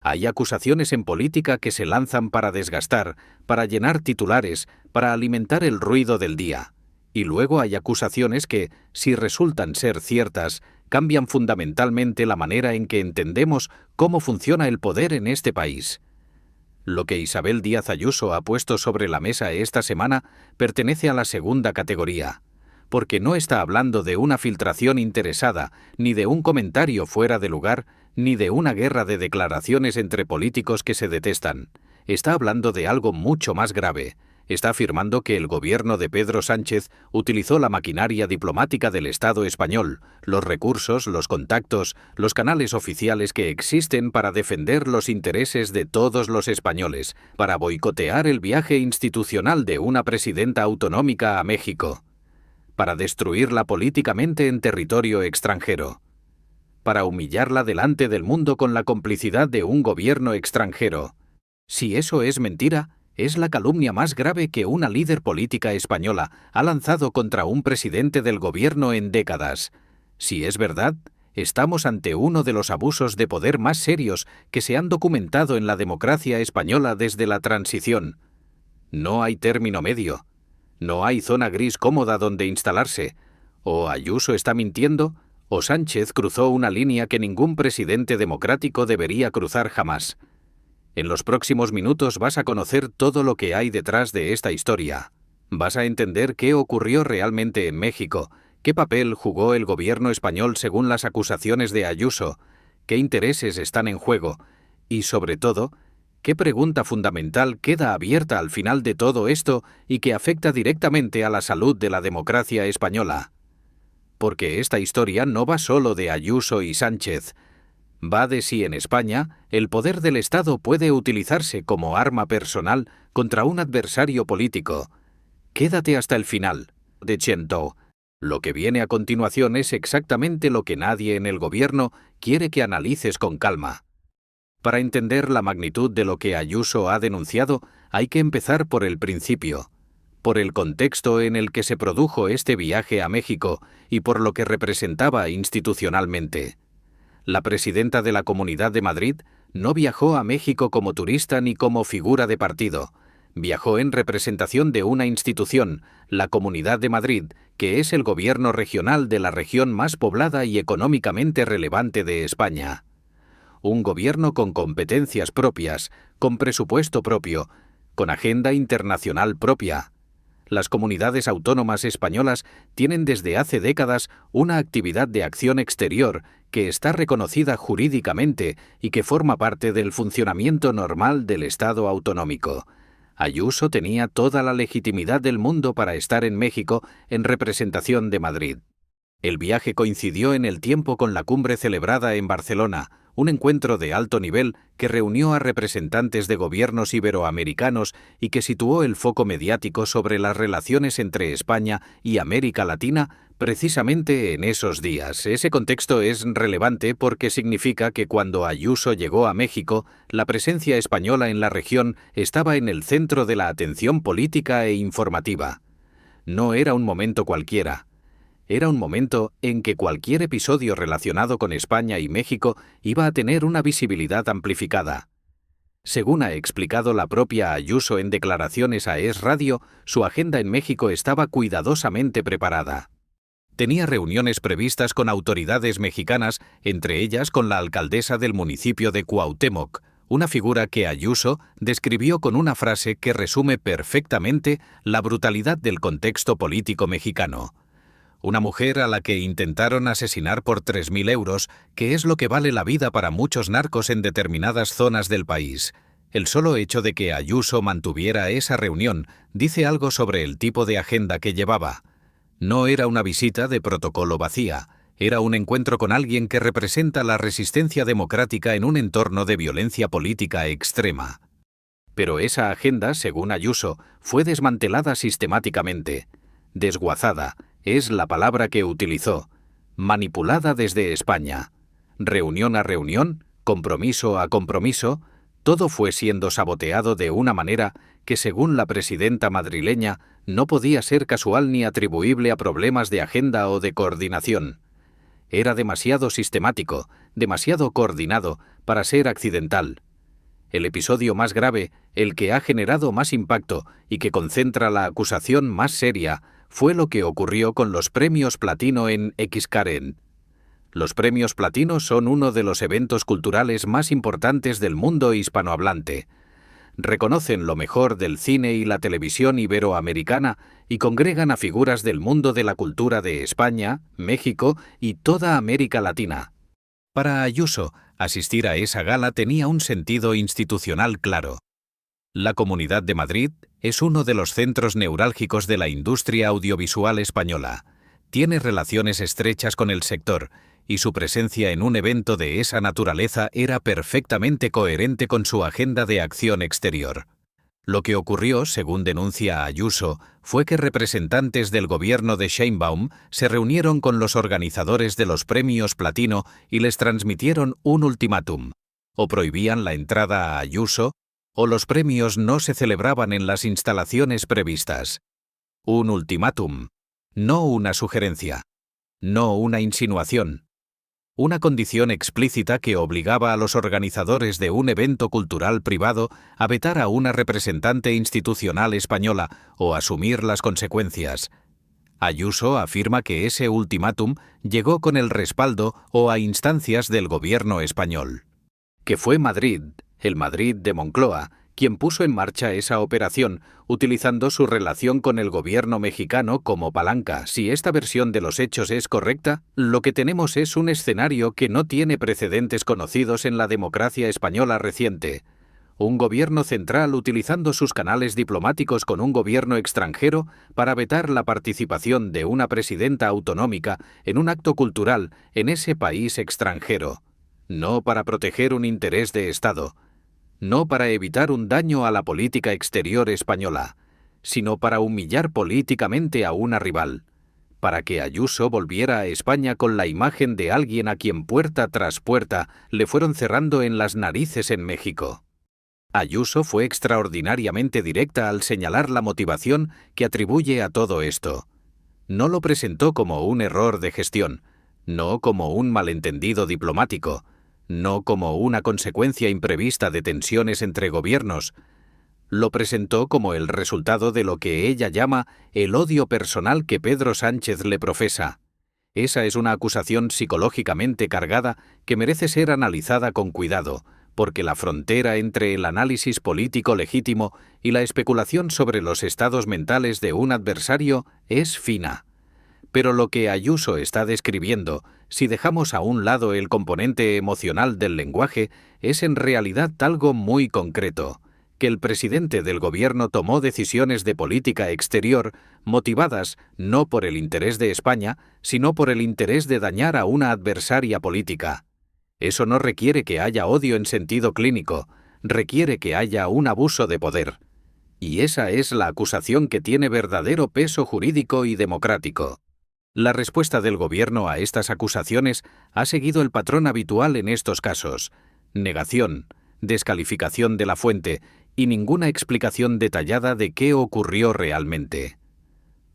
Hay acusaciones en política que se lanzan para desgastar, para llenar titulares, para alimentar el ruido del día. Y luego hay acusaciones que, si resultan ser ciertas, cambian fundamentalmente la manera en que entendemos cómo funciona el poder en este país. Lo que Isabel Díaz Ayuso ha puesto sobre la mesa esta semana pertenece a la segunda categoría, porque no está hablando de una filtración interesada, ni de un comentario fuera de lugar, ni de una guerra de declaraciones entre políticos que se detestan. Está hablando de algo mucho más grave. Está afirmando que el gobierno de Pedro Sánchez utilizó la maquinaria diplomática del Estado español, los recursos, los contactos, los canales oficiales que existen para defender los intereses de todos los españoles, para boicotear el viaje institucional de una presidenta autonómica a México, para destruirla políticamente en territorio extranjero, para humillarla delante del mundo con la complicidad de un gobierno extranjero. Si eso es mentira, es la calumnia más grave que una líder política española ha lanzado contra un presidente del gobierno en décadas. Si es verdad, estamos ante uno de los abusos de poder más serios que se han documentado en la democracia española desde la transición. No hay término medio. No hay zona gris cómoda donde instalarse. O Ayuso está mintiendo, o Sánchez cruzó una línea que ningún presidente democrático debería cruzar jamás. En los próximos minutos vas a conocer todo lo que hay detrás de esta historia. Vas a entender qué ocurrió realmente en México, qué papel jugó el gobierno español según las acusaciones de Ayuso, qué intereses están en juego y, sobre todo, qué pregunta fundamental queda abierta al final de todo esto y que afecta directamente a la salud de la democracia española. Porque esta historia no va solo de Ayuso y Sánchez. Va de si en España el poder del Estado puede utilizarse como arma personal contra un adversario político. Quédate hasta el final, de Chento. Lo que viene a continuación es exactamente lo que nadie en el gobierno quiere que analices con calma. Para entender la magnitud de lo que Ayuso ha denunciado, hay que empezar por el principio, por el contexto en el que se produjo este viaje a México y por lo que representaba institucionalmente. La presidenta de la Comunidad de Madrid no viajó a México como turista ni como figura de partido. Viajó en representación de una institución, la Comunidad de Madrid, que es el gobierno regional de la región más poblada y económicamente relevante de España. Un gobierno con competencias propias, con presupuesto propio, con agenda internacional propia. Las comunidades autónomas españolas tienen desde hace décadas una actividad de acción exterior que está reconocida jurídicamente y que forma parte del funcionamiento normal del Estado autonómico. Ayuso tenía toda la legitimidad del mundo para estar en México en representación de Madrid. El viaje coincidió en el tiempo con la cumbre celebrada en Barcelona, un encuentro de alto nivel que reunió a representantes de gobiernos iberoamericanos y que situó el foco mediático sobre las relaciones entre España y América Latina precisamente en esos días. Ese contexto es relevante porque significa que cuando Ayuso llegó a México, la presencia española en la región estaba en el centro de la atención política e informativa. No era un momento cualquiera. Era un momento en que cualquier episodio relacionado con España y México iba a tener una visibilidad amplificada. Según ha explicado la propia Ayuso en declaraciones a Es Radio, su agenda en México estaba cuidadosamente preparada. Tenía reuniones previstas con autoridades mexicanas, entre ellas con la alcaldesa del municipio de Cuauhtémoc, una figura que Ayuso describió con una frase que resume perfectamente la brutalidad del contexto político mexicano. Una mujer a la que intentaron asesinar por 3.000 euros, que es lo que vale la vida para muchos narcos en determinadas zonas del país. El solo hecho de que Ayuso mantuviera esa reunión dice algo sobre el tipo de agenda que llevaba. No era una visita de protocolo vacía, era un encuentro con alguien que representa la resistencia democrática en un entorno de violencia política extrema. Pero esa agenda, según Ayuso, fue desmantelada sistemáticamente, desguazada, es la palabra que utilizó, manipulada desde España. Reunión a reunión, compromiso a compromiso, todo fue siendo saboteado de una manera que, según la presidenta madrileña, no podía ser casual ni atribuible a problemas de agenda o de coordinación. Era demasiado sistemático, demasiado coordinado para ser accidental. El episodio más grave, el que ha generado más impacto y que concentra la acusación más seria, fue lo que ocurrió con los premios Platino en Xkaren. Los premios Platino son uno de los eventos culturales más importantes del mundo hispanohablante. Reconocen lo mejor del cine y la televisión iberoamericana y congregan a figuras del mundo de la cultura de España, México y toda América Latina. Para Ayuso, asistir a esa gala tenía un sentido institucional claro. La Comunidad de Madrid es uno de los centros neurálgicos de la industria audiovisual española. Tiene relaciones estrechas con el sector, y su presencia en un evento de esa naturaleza era perfectamente coherente con su agenda de acción exterior. Lo que ocurrió, según denuncia Ayuso, fue que representantes del gobierno de Sheinbaum se reunieron con los organizadores de los premios Platino y les transmitieron un ultimátum. O prohibían la entrada a Ayuso, o los premios no se celebraban en las instalaciones previstas. Un ultimátum, no una sugerencia, no una insinuación. Una condición explícita que obligaba a los organizadores de un evento cultural privado a vetar a una representante institucional española o asumir las consecuencias. Ayuso afirma que ese ultimátum llegó con el respaldo o a instancias del gobierno español. Que fue Madrid, el Madrid de Moncloa, quien puso en marcha esa operación, utilizando su relación con el gobierno mexicano como palanca. Si esta versión de los hechos es correcta, lo que tenemos es un escenario que no tiene precedentes conocidos en la democracia española reciente. Un gobierno central utilizando sus canales diplomáticos con un gobierno extranjero para vetar la participación de una presidenta autonómica en un acto cultural en ese país extranjero. No para proteger un interés de Estado, no para evitar un daño a la política exterior española, sino para humillar políticamente a una rival, para que Ayuso volviera a España con la imagen de alguien a quien puerta tras puerta le fueron cerrando en las narices en México. Ayuso fue extraordinariamente directa al señalar la motivación que atribuye a todo esto. No lo presentó como un error de gestión, no como un malentendido diplomático, no como una consecuencia imprevista de tensiones entre gobiernos. Lo presentó como el resultado de lo que ella llama el odio personal que Pedro Sánchez le profesa. Esa es una acusación psicológicamente cargada que merece ser analizada con cuidado, porque la frontera entre el análisis político legítimo y la especulación sobre los estados mentales de un adversario es fina. Pero lo que Ayuso está describiendo, si dejamos a un lado el componente emocional del lenguaje, es en realidad algo muy concreto, que el presidente del gobierno tomó decisiones de política exterior motivadas no por el interés de España, sino por el interés de dañar a una adversaria política. Eso no requiere que haya odio en sentido clínico, requiere que haya un abuso de poder. Y esa es la acusación que tiene verdadero peso jurídico y democrático. La respuesta del gobierno a estas acusaciones ha seguido el patrón habitual en estos casos: negación, descalificación de la fuente y ninguna explicación detallada de qué ocurrió realmente.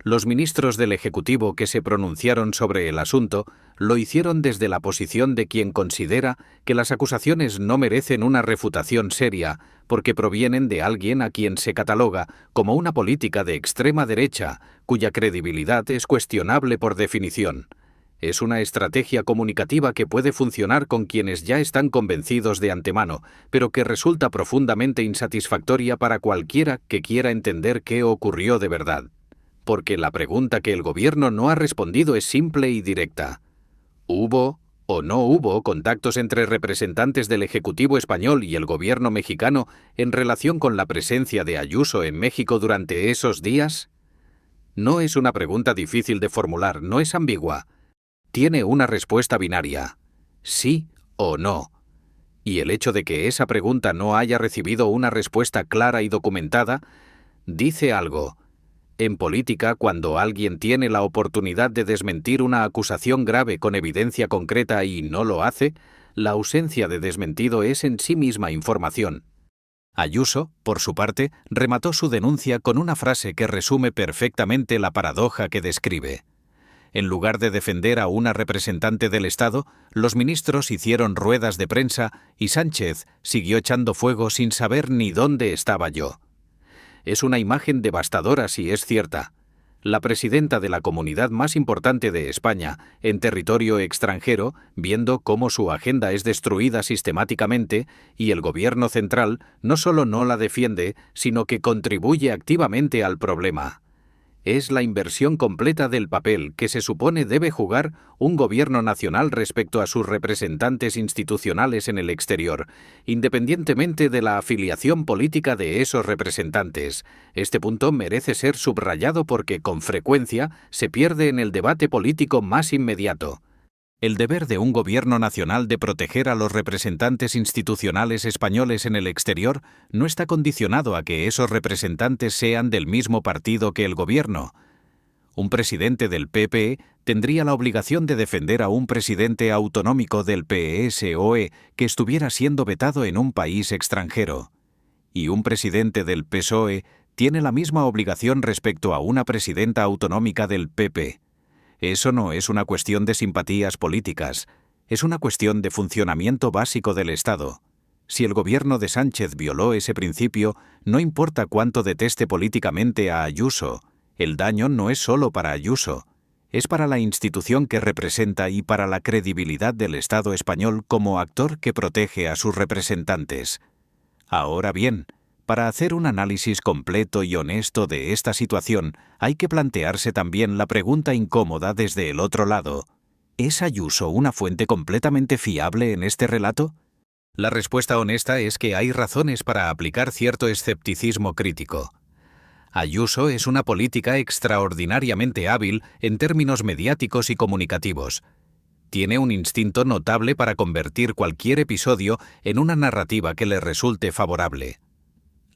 Los ministros del Ejecutivo que se pronunciaron sobre el asunto lo hicieron desde la posición de quien considera que las acusaciones no merecen una refutación seria porque provienen de alguien a quien se cataloga como una política de extrema derecha, cuya credibilidad es cuestionable por definición. Es una estrategia comunicativa que puede funcionar con quienes ya están convencidos de antemano, pero que resulta profundamente insatisfactoria para cualquiera que quiera entender qué ocurrió de verdad. Porque la pregunta que el gobierno no ha respondido es simple y directa. ¿Hubo o no hubo contactos entre representantes del Ejecutivo español y el gobierno mexicano en relación con la presencia de Ayuso en México durante esos días? No es una pregunta difícil de formular, no es ambigua. Tiene una respuesta binaria: sí o no. Y el hecho de que esa pregunta no haya recibido una respuesta clara y documentada dice algo. En política, cuando alguien tiene la oportunidad de desmentir una acusación grave con evidencia concreta y no lo hace, la ausencia de desmentido es en sí misma información. Ayuso, por su parte, remató su denuncia con una frase que resume perfectamente la paradoja que describe. En lugar de defender a una representante del Estado, los ministros hicieron ruedas de prensa y Sánchez siguió echando fuego sin saber ni dónde estaba yo. Es una imagen devastadora si es cierta. La presidenta de la comunidad más importante de España, en territorio extranjero, viendo cómo su agenda es destruida sistemáticamente y el gobierno central no solo no la defiende, sino que contribuye activamente al problema. Es la inversión completa del papel que se supone debe jugar un gobierno nacional respecto a sus representantes institucionales en el exterior, independientemente de la afiliación política de esos representantes. Este punto merece ser subrayado porque con frecuencia se pierde en el debate político más inmediato. El deber de un gobierno nacional de proteger a los representantes institucionales españoles en el exterior no está condicionado a que esos representantes sean del mismo partido que el gobierno. Un presidente del PP tendría la obligación de defender a un presidente autonómico del PSOE que estuviera siendo vetado en un país extranjero. Y un presidente del PSOE tiene la misma obligación respecto a una presidenta autonómica del PP. Eso no es una cuestión de simpatías políticas, es una cuestión de funcionamiento básico del Estado. Si el gobierno de Sánchez violó ese principio, no importa cuánto deteste políticamente a Ayuso, el daño no es solo para Ayuso, es para la institución que representa y para la credibilidad del Estado español como actor que protege a sus representantes. Ahora bien, para hacer un análisis completo y honesto de esta situación, hay que plantearse también la pregunta incómoda desde el otro lado. ¿Es Ayuso una fuente completamente fiable en este relato? La respuesta honesta es que hay razones para aplicar cierto escepticismo crítico. Ayuso es una política extraordinariamente hábil en términos mediáticos y comunicativos. Tiene un instinto notable para convertir cualquier episodio en una narrativa que le resulte favorable.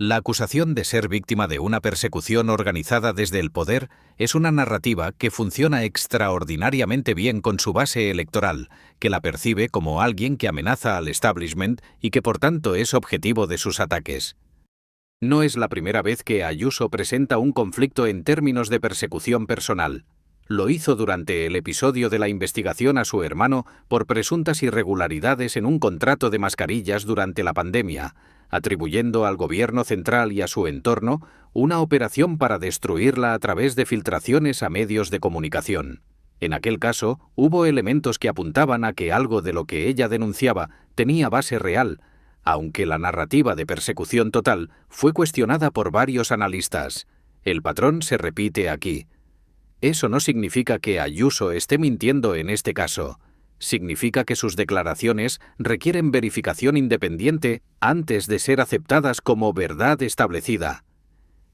La acusación de ser víctima de una persecución organizada desde el poder es una narrativa que funciona extraordinariamente bien con su base electoral, que la percibe como alguien que amenaza al establishment y que por tanto es objetivo de sus ataques. No es la primera vez que Ayuso presenta un conflicto en términos de persecución personal. Lo hizo durante el episodio de la investigación a su hermano por presuntas irregularidades en un contrato de mascarillas durante la pandemia, atribuyendo al gobierno central y a su entorno una operación para destruirla a través de filtraciones a medios de comunicación. En aquel caso, hubo elementos que apuntaban a que algo de lo que ella denunciaba tenía base real, aunque la narrativa de persecución total fue cuestionada por varios analistas. El patrón se repite aquí. Eso no significa que Ayuso esté mintiendo en este caso. Significa que sus declaraciones requieren verificación independiente antes de ser aceptadas como verdad establecida.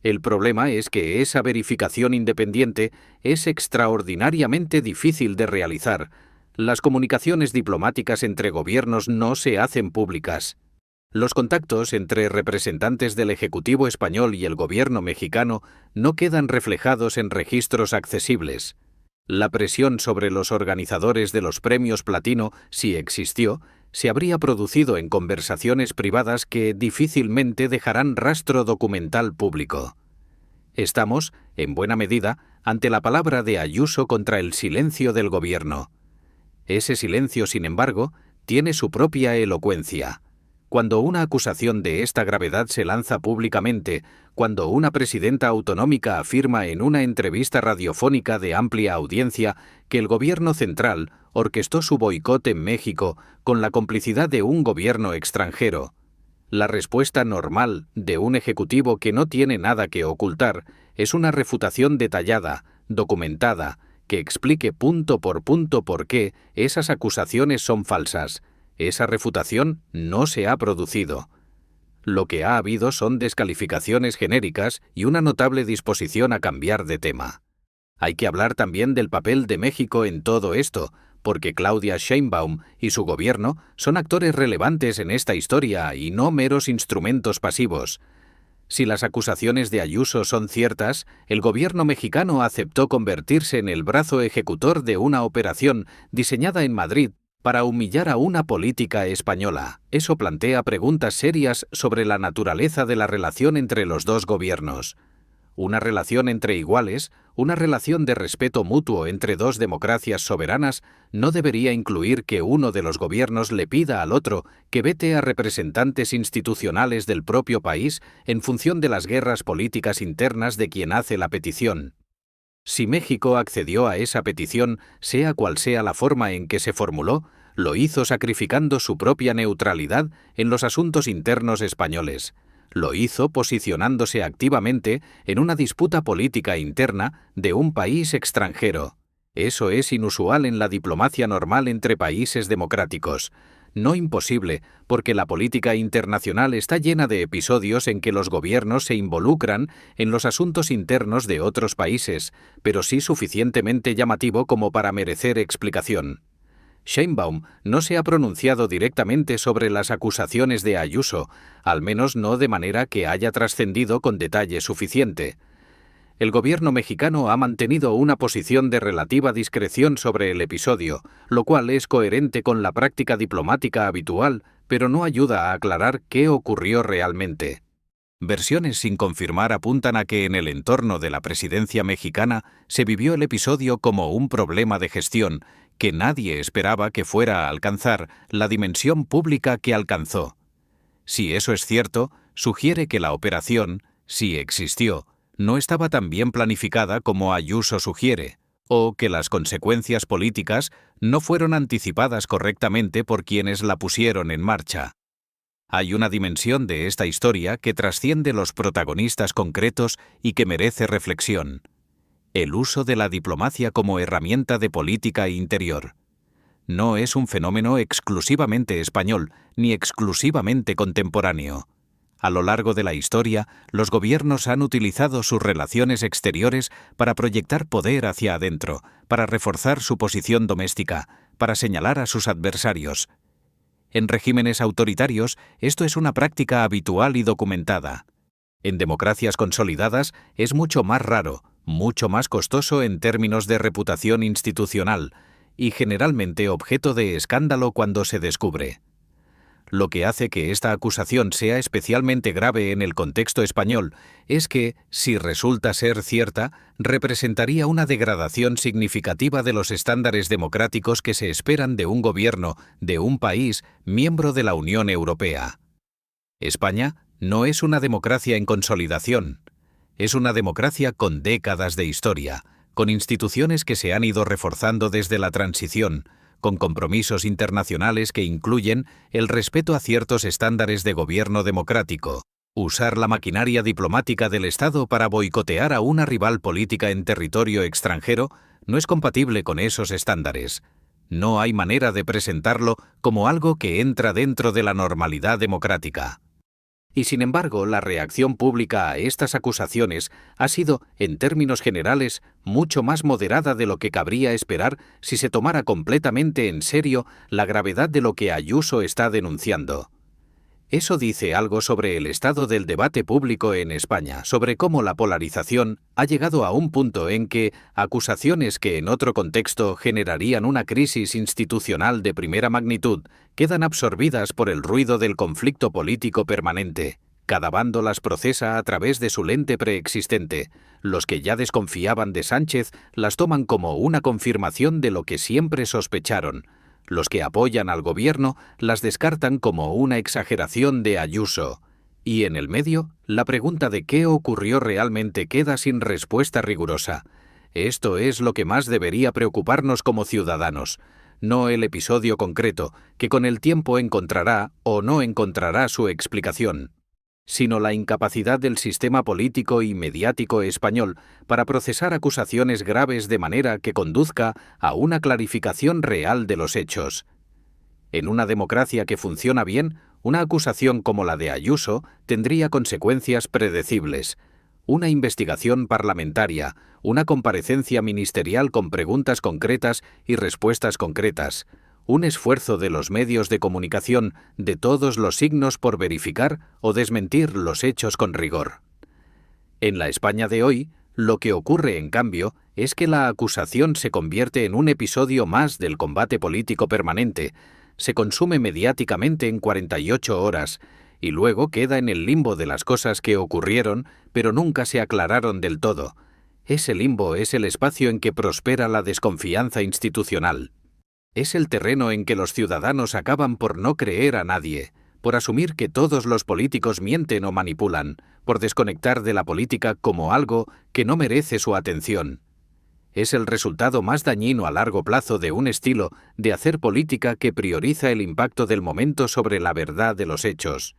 El problema es que esa verificación independiente es extraordinariamente difícil de realizar. Las comunicaciones diplomáticas entre gobiernos no se hacen públicas. Los contactos entre representantes del Ejecutivo español y el gobierno mexicano no quedan reflejados en registros accesibles. La presión sobre los organizadores de los premios Platino, si existió, se habría producido en conversaciones privadas que difícilmente dejarán rastro documental público. Estamos, en buena medida, ante la palabra de Ayuso contra el silencio del gobierno. Ese silencio, sin embargo, tiene su propia elocuencia. Cuando una acusación de esta gravedad se lanza públicamente, cuando una presidenta autonómica afirma en una entrevista radiofónica de amplia audiencia que el gobierno central orquestó su boicot en México con la complicidad de un gobierno extranjero, la respuesta normal de un ejecutivo que no tiene nada que ocultar es una refutación detallada, documentada, que explique punto por qué esas acusaciones son falsas. Esa refutación no se ha producido. Lo que ha habido son descalificaciones genéricas y una notable disposición a cambiar de tema. Hay que hablar también del papel de México en todo esto, porque Claudia Sheinbaum y su gobierno son actores relevantes en esta historia y no meros instrumentos pasivos. Si las acusaciones de Ayuso son ciertas, el gobierno mexicano aceptó convertirse en el brazo ejecutor de una operación diseñada en Madrid para humillar a una política española. Eso plantea preguntas serias sobre la naturaleza de la relación entre los dos gobiernos. Una relación entre iguales, una relación de respeto mutuo entre dos democracias soberanas no debería incluir que uno de los gobiernos le pida al otro que vete a representantes institucionales del propio país en función de las guerras políticas internas de quien hace la petición. Si México accedió a esa petición, sea cual sea la forma en que se formuló, lo hizo sacrificando su propia neutralidad en los asuntos internos españoles. Lo hizo posicionándose activamente en una disputa política interna de un país extranjero. Eso es inusual en la diplomacia normal entre países democráticos. No imposible, porque la política internacional está llena de episodios en que los gobiernos se involucran en los asuntos internos de otros países, pero sí suficientemente llamativo como para merecer explicación. Sheinbaum no se ha pronunciado directamente sobre las acusaciones de Ayuso, al menos no de manera que haya trascendido con detalle suficiente. El gobierno mexicano ha mantenido una posición de relativa discreción sobre el episodio, lo cual es coherente con la práctica diplomática habitual, pero no ayuda a aclarar qué ocurrió realmente. Versiones sin confirmar apuntan a que en el entorno de la presidencia mexicana se vivió el episodio como un problema de gestión que nadie esperaba que fuera a alcanzar la dimensión pública que alcanzó. Si eso es cierto, sugiere que la operación, si existió, no estaba tan bien planificada como Ayuso sugiere, o que las consecuencias políticas no fueron anticipadas correctamente por quienes la pusieron en marcha. Hay una dimensión de esta historia que trasciende los protagonistas concretos y que merece reflexión: el uso de la diplomacia como herramienta de política interior. No es un fenómeno exclusivamente español, ni exclusivamente contemporáneo. A lo largo de la historia, los gobiernos han utilizado sus relaciones exteriores para proyectar poder hacia adentro, para reforzar su posición doméstica, para señalar a sus adversarios. En regímenes autoritarios, esto es una práctica habitual y documentada. En democracias consolidadas es mucho más raro, mucho más costoso en términos de reputación institucional, y generalmente objeto de escándalo cuando se descubre. Lo que hace que esta acusación sea especialmente grave en el contexto español es que, si resulta ser cierta, representaría una degradación significativa de los estándares democráticos que se esperan de un gobierno de un país miembro de la Unión Europea. España no es una democracia en consolidación. Es una democracia con décadas de historia, con instituciones que se han ido reforzando desde la transición, con compromisos internacionales que incluyen el respeto a ciertos estándares de gobierno democrático, usar la maquinaria diplomática del Estado para boicotear a una rival política en territorio extranjero no es compatible con esos estándares. No hay manera de presentarlo como algo que entra dentro de la normalidad democrática. Y sin embargo, la reacción pública a estas acusaciones ha sido, en términos generales, mucho más moderada de lo que cabría esperar si se tomara completamente en serio la gravedad de lo que Ayuso está denunciando. Eso dice algo sobre el estado del debate público en España, sobre cómo la polarización ha llegado a un punto en que acusaciones que en otro contexto generarían una crisis institucional de primera magnitud quedan absorbidas por el ruido del conflicto político permanente. Cada bando las procesa a través de su lente preexistente. Los que ya desconfiaban de Sánchez las toman como una confirmación de lo que siempre sospecharon. Los que apoyan al gobierno las descartan como una exageración de Ayuso. Y en el medio, la pregunta de qué ocurrió realmente queda sin respuesta rigurosa. Esto es lo que más debería preocuparnos como ciudadanos, no el episodio concreto, que con el tiempo encontrará o no encontrará su explicación, sino la incapacidad del sistema político y mediático español para procesar acusaciones graves de manera que conduzca a una clarificación real de los hechos. En una democracia que funciona bien, una acusación como la de Ayuso tendría consecuencias predecibles. Una investigación parlamentaria, una comparecencia ministerial con preguntas concretas y respuestas concretas, un esfuerzo de los medios de comunicación de todos los signos por verificar o desmentir los hechos con rigor. En la España de hoy, lo que ocurre, en cambio, es que la acusación se convierte en un episodio más del combate político permanente, se consume mediáticamente en 48 horas y luego queda en el limbo de las cosas que ocurrieron, pero nunca se aclararon del todo. Ese limbo es el espacio en que prospera la desconfianza institucional. Es el terreno en que los ciudadanos acaban por no creer a nadie, por asumir que todos los políticos mienten o manipulan, por desconectar de la política como algo que no merece su atención. Es el resultado más dañino a largo plazo de un estilo de hacer política que prioriza el impacto del momento sobre la verdad de los hechos.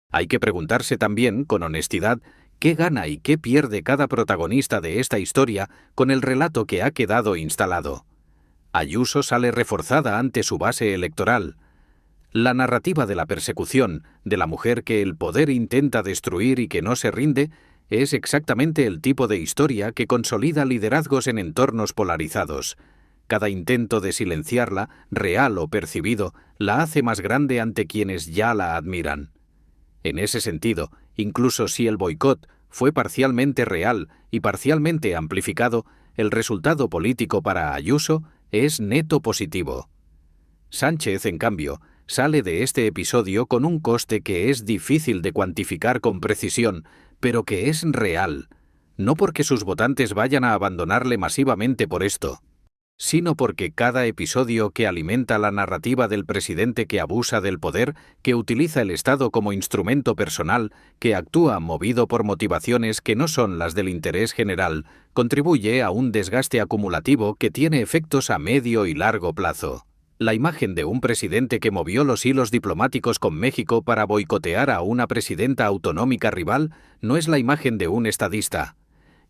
Hay que preguntarse también, con honestidad, qué gana y qué pierde cada protagonista de esta historia con el relato que ha quedado instalado. Ayuso sale reforzada ante su base electoral. La narrativa de la persecución, de la mujer que el poder intenta destruir y que no se rinde, es exactamente el tipo de historia que consolida liderazgos en entornos polarizados. Cada intento de silenciarla, real o percibido, la hace más grande ante quienes ya la admiran. En ese sentido, incluso si el boicot fue parcialmente real y parcialmente amplificado, el resultado político para Ayuso es neto positivo. Sánchez, en cambio, sale de este episodio con un coste que es difícil de cuantificar con precisión, pero que es real, no porque sus votantes vayan a abandonarle masivamente por esto, sino porque cada episodio que alimenta la narrativa del presidente que abusa del poder, que utiliza el Estado como instrumento personal, que actúa movido por motivaciones que no son las del interés general, contribuye a un desgaste acumulativo que tiene efectos a medio y largo plazo. La imagen de un presidente que movió los hilos diplomáticos con México para boicotear a una presidenta autonómica rival no es la imagen de un estadista.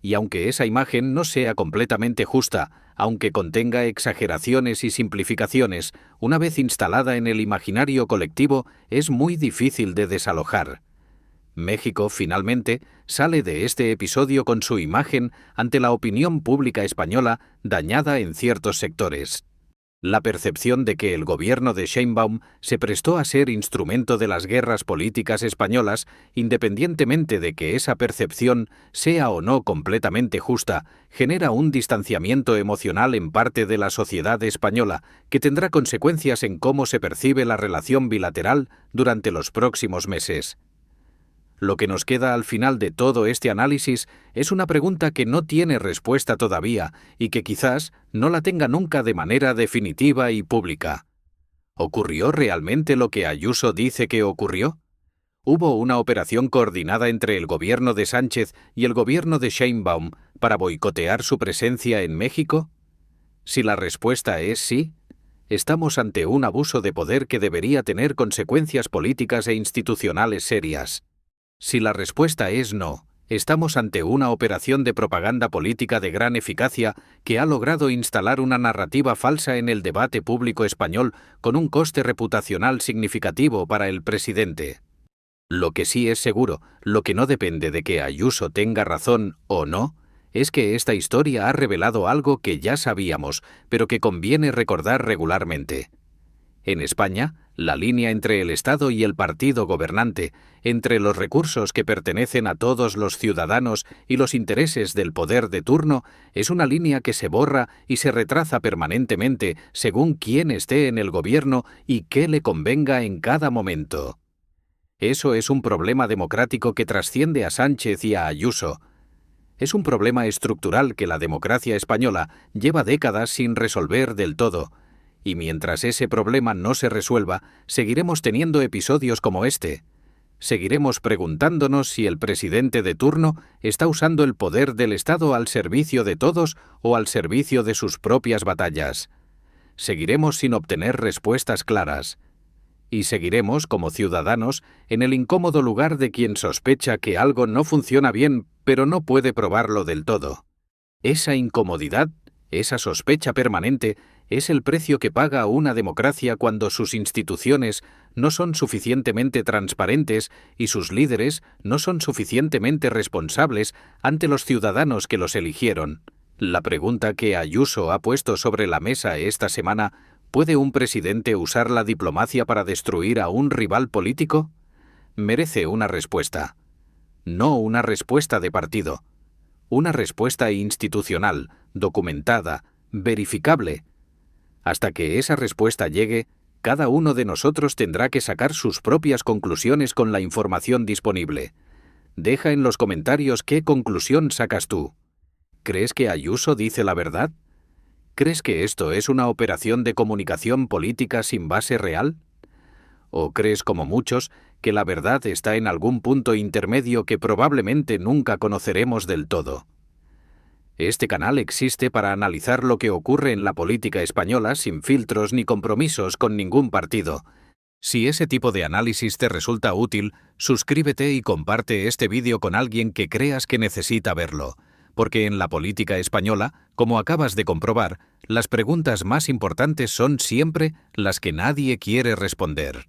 Y aunque esa imagen no sea completamente justa, aunque contenga exageraciones y simplificaciones, una vez instalada en el imaginario colectivo, es muy difícil de desalojar. México, finalmente, sale de este episodio con su imagen ante la opinión pública española dañada en ciertos sectores. La percepción de que el gobierno de Sheinbaum se prestó a ser instrumento de las guerras políticas españolas, independientemente de que esa percepción sea o no completamente justa, genera un distanciamiento emocional en parte de la sociedad española que tendrá consecuencias en cómo se percibe la relación bilateral durante los próximos meses. Lo que nos queda al final de todo este análisis es una pregunta que no tiene respuesta todavía y que quizás no la tenga nunca de manera definitiva y pública. ¿Ocurrió realmente lo que Ayuso dice que ocurrió? ¿Hubo una operación coordinada entre el gobierno de Sánchez y el gobierno de Sheinbaum para boicotear su presencia en México? Si la respuesta es sí, estamos ante un abuso de poder que debería tener consecuencias políticas e institucionales serias. Si la respuesta es no, estamos ante una operación de propaganda política de gran eficacia que ha logrado instalar una narrativa falsa en el debate público español con un coste reputacional significativo para el presidente. Lo que sí es seguro, lo que no depende de que Ayuso tenga razón o no, es que esta historia ha revelado algo que ya sabíamos, pero que conviene recordar regularmente. En España, la línea entre el Estado y el partido gobernante, entre los recursos que pertenecen a todos los ciudadanos y los intereses del poder de turno, es una línea que se borra y se retraza permanentemente según quién esté en el gobierno y qué le convenga en cada momento. Eso es un problema democrático que trasciende a Sánchez y a Ayuso. Es un problema estructural que la democracia española lleva décadas sin resolver del todo. Y mientras ese problema no se resuelva, seguiremos teniendo episodios como este. Seguiremos preguntándonos si el presidente de turno está usando el poder del Estado al servicio de todos o al servicio de sus propias batallas. Seguiremos sin obtener respuestas claras. Y seguiremos, como ciudadanos, en el incómodo lugar de quien sospecha que algo no funciona bien, pero no puede probarlo del todo. Esa incomodidad, esa sospecha permanente, es el precio que paga una democracia cuando sus instituciones no son suficientemente transparentes y sus líderes no son suficientemente responsables ante los ciudadanos que los eligieron. La pregunta que Ayuso ha puesto sobre la mesa esta semana: ¿puede un presidente usar la diplomacia para destruir a un rival político? Merece una respuesta. No una respuesta de partido. Una respuesta institucional, documentada, verificable. Hasta que esa respuesta llegue, cada uno de nosotros tendrá que sacar sus propias conclusiones con la información disponible. Deja en los comentarios qué conclusión sacas tú. ¿Crees que Ayuso dice la verdad? ¿Crees que esto es una operación de comunicación política sin base real? ¿O crees, como muchos, que la verdad está en algún punto intermedio que probablemente nunca conoceremos del todo? Este canal existe para analizar lo que ocurre en la política española sin filtros ni compromisos con ningún partido. Si ese tipo de análisis te resulta útil, suscríbete y comparte este vídeo con alguien que creas que necesita verlo, porque en la política española, como acabas de comprobar, las preguntas más importantes son siempre las que nadie quiere responder.